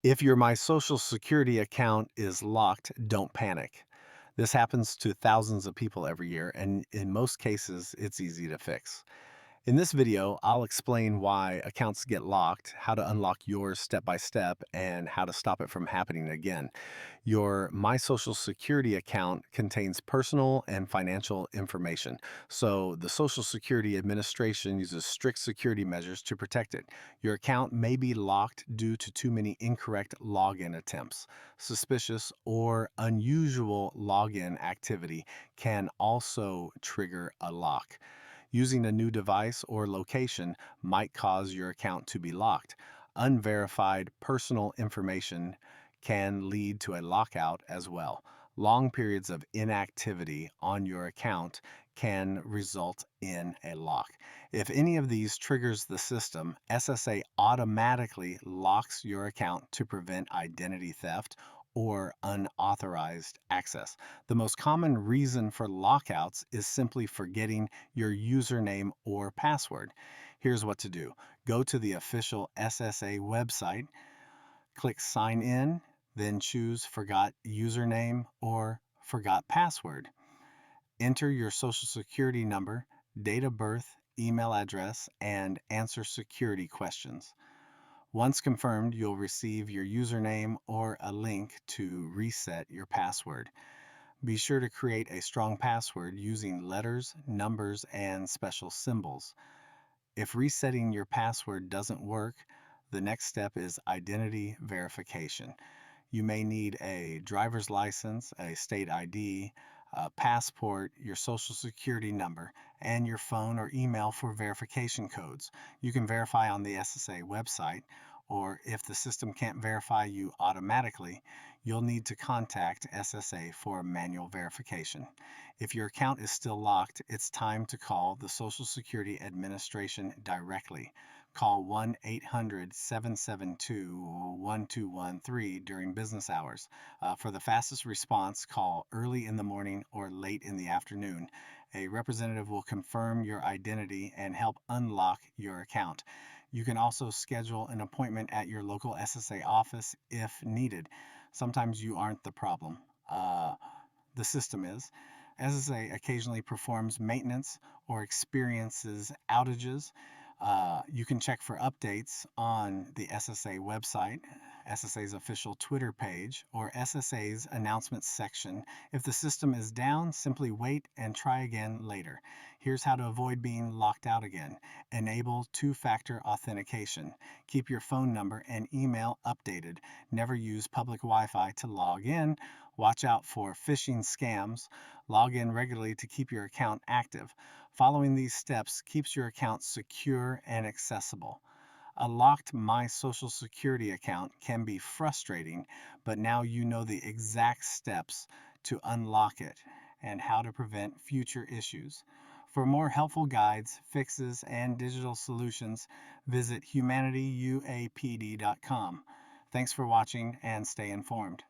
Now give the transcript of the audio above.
If your MySocialSecurity account is locked, don't panic. This happens to thousands of people every year, and in most cases, it's easy to fix. In this video, I'll explain why accounts get locked, how to unlock yours step by step, and how to stop it from happening again. Your My Social Security account contains personal and financial information, so the Social Security Administration uses strict security measures to protect it. Your account may be locked due to too many incorrect login attempts. Suspicious or unusual login activity can also trigger a lock. Using a new device or location might cause your account to be locked. Unverified personal information can lead to a lockout as well. Long periods of inactivity on your account can result in a lock. If any of these triggers the system, SSA automatically locks your account to prevent identity theft or unauthorized access. The most common reason for lockouts is simply forgetting your username or password. Here's what to do. Go to the official SSA website, click Sign In, then choose Forgot Username or Forgot Password. Enter your Social Security number, date of birth, email address, and answer security questions. Once confirmed, you'll receive your username or a link to reset your password. Be sure to create a strong password using letters, numbers, and special symbols. If resetting your password doesn't work, the next step is identity verification. You may need a driver's license, a state ID, a passport, your social security number, and your phone or email for verification codes. You can verify on the SSA website, or if the system can't verify you automatically, you'll need to contact SSA for manual verification. If your account is still locked, it's time to call the Social Security Administration directly. Call 1-800-772-1213 during business hours. For the fastest response, call early in the morning or late in the afternoon. A representative will confirm your identity and help unlock your account. You can also schedule an appointment at your local SSA office if needed. Sometimes you aren't the problem. The system is. SSA occasionally performs maintenance or experiences outages. You can check for updates on the SSA website, SSA's official Twitter page, or SSA's announcements section. If the system is down, simply wait and try again later. Here's how to avoid being locked out again. Enable two-factor authentication. Keep your phone number and email updated. Never use public Wi-Fi to log in. Watch out for phishing scams. Log in regularly to keep your account active. Following these steps keeps your account secure and accessible. A locked My Social Security account can be frustrating, but now you know the exact steps to unlock it and how to prevent future issues. For more helpful guides, fixes, and digital solutions, visit HUMANITYUAPD.com. Thanks for watching and stay informed.